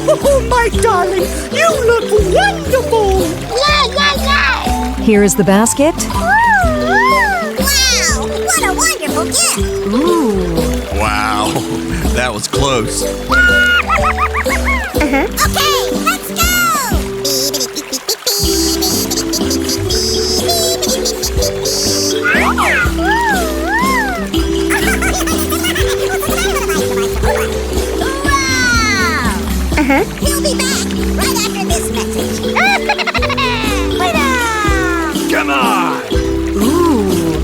Oh, my darling, you look wonderful! Here is the basket. Wow! What a wonderful gift! Ooh. Wow, that was close. Okay, let's go! Wow! We'll be back right after this message. Come on! Ooh.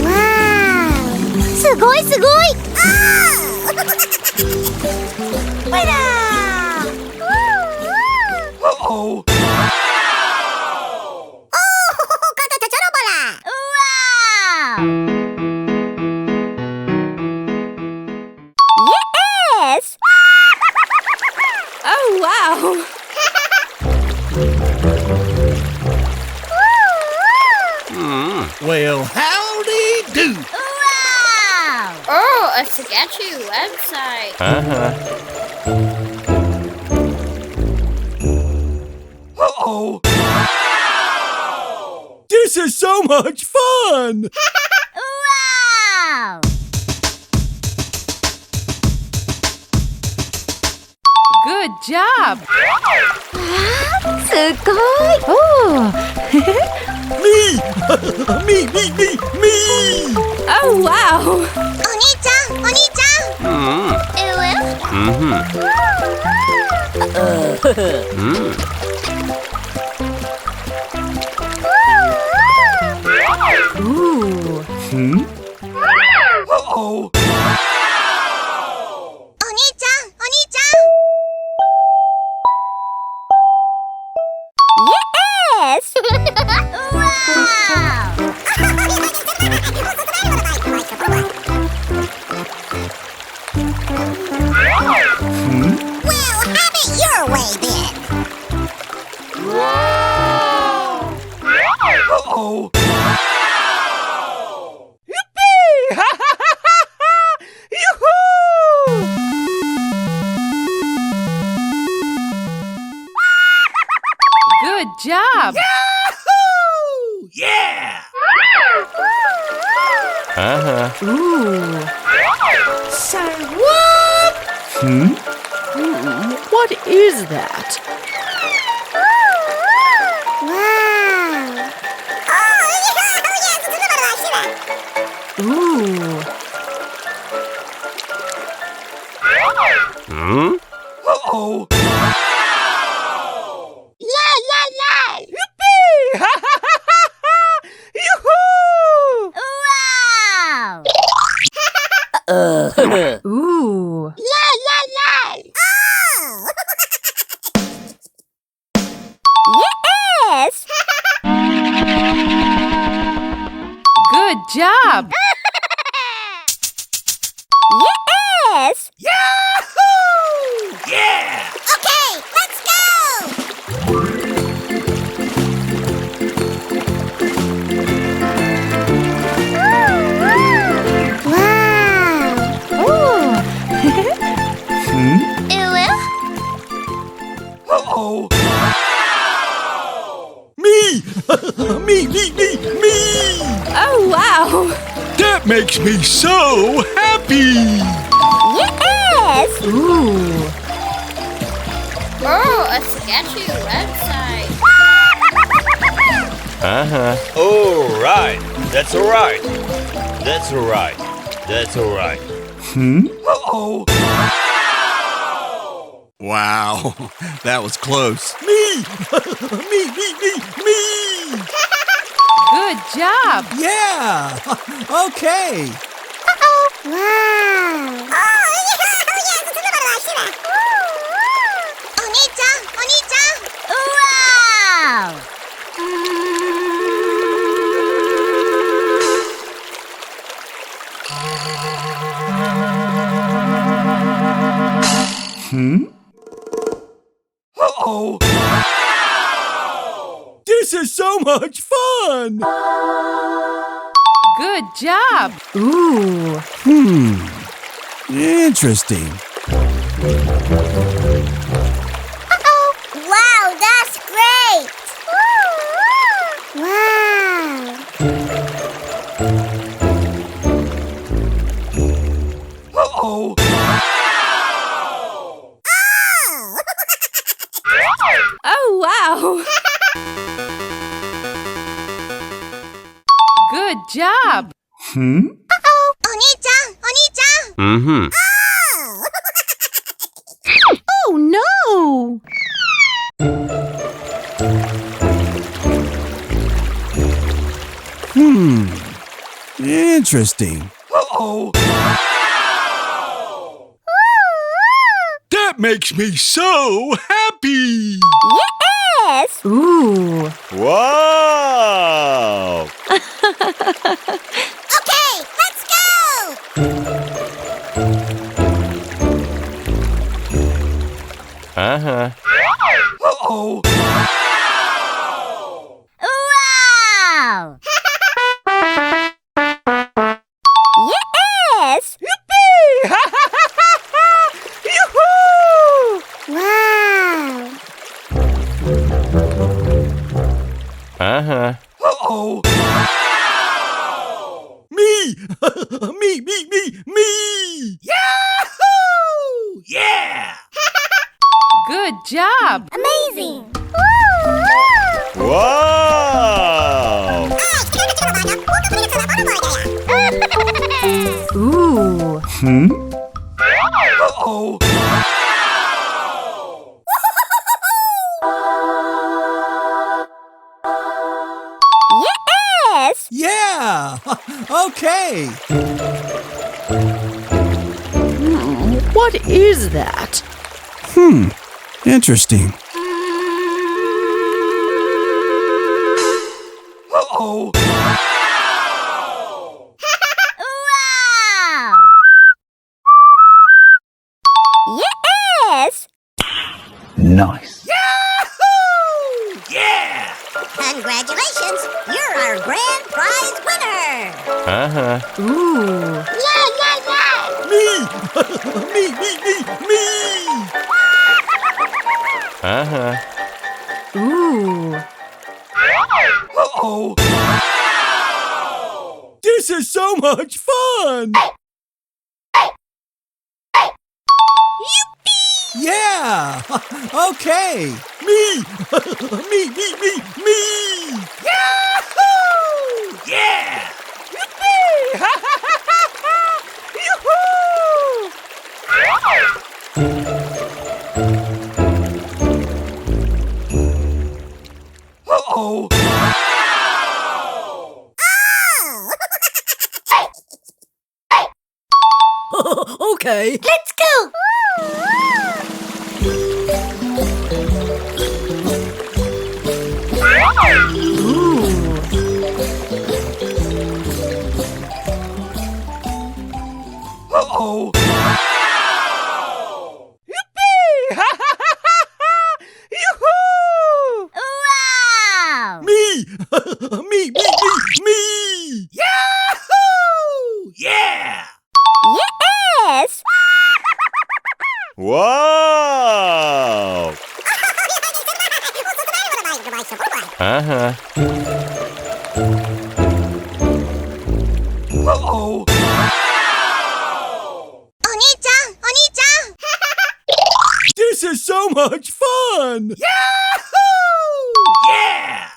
Wow! すごいすごい! Uh-oh! Yes! Oh, wow. Well, howdy do! Wow! Oh, a sketchy website. Uh-oh! This is so much fun! Wow! Good job. すごい! Oh. Me! me! Oh, wow. お兄ちゃん! Ooh. Uh-oh! お兄ちゃん! Yes! Well, have it your way then! Uh-oh! Good job. Yahoo! Yeah! Ooh. Say what? What is that? Wow! Ooh. Uh-oh! Wow! Ooh. Yes! Good job. Yes! Yahoo! Yeah! Okay, let's go! Wow! Ooh. Uh-oh! Me! me! Oh, wow. That makes me so happy! Yes! Ooh. Oh, a sketchy website. All right. That's all right. Uh-oh! Wow, that was close. Me! Good job. Yeah! Okay! Wow! Wow! Uh-oh! This is so much fun! Good job. Ooh. Interesting. Wow, that's great! Wow! Uh-oh. Oh, wow. Good job. Oni-chan! Oni-chan! Mm-hmm. Oh no! Interesting. Uh-oh. That makes me so happy. Yes! Ooh. Wow! Okay, let's go! Uh-huh. Uh-oh. Wow! Yes! Wow! Uh-huh. Uh-oh. Me! Me! Yahoo! Yeah! Good job. Amazing! Wow! Ooh. Uh-oh. Yes! Yeah. Okay. What is that? Interesting. Uh-oh. Wow! Yes! Nice. Yahoo! Yeah! Congratulations! You're our grand prize winner! Uh-huh. Ooh. Yeah, yeah, yeah! Me! Me! Uh-huh. Ooh. Uh-oh. This is so much fun! Yeah. Okay. Me! Me! Yahoo! Yeah! Uh-oh. Okay. Let's go! Ooh. Uh-oh. Wow! Me! Me! Yahoo! Yeah! Yes! Wow! Uh-huh. Uh-oh. Oni-chan! Oni-chan! This is so much fun! Yahoo! Yeah!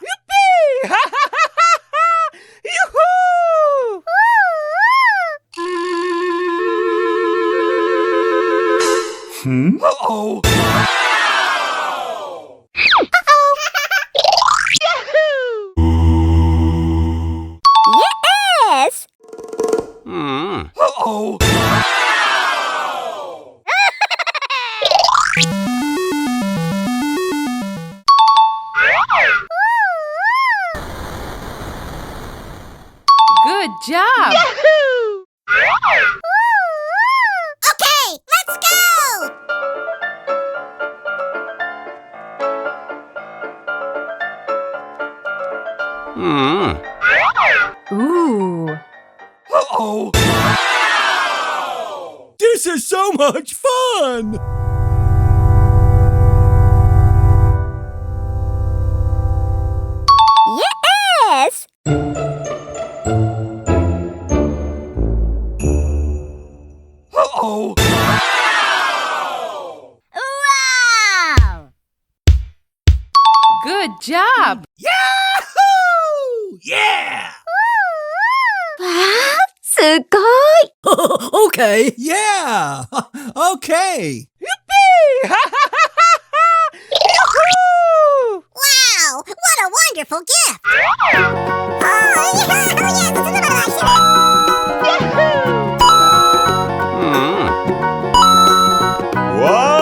Uh-oh. Yes! Hmm. Uh-oh. Good job. Okay, let's go! Hmm. Ooh. Uh-oh. This is so much fun! すごい Okay. Yeah. Okay. Wow, what a wonderful gift! Oh, Hmm. Wow!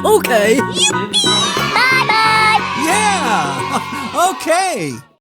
Okay. Yeah. Okay.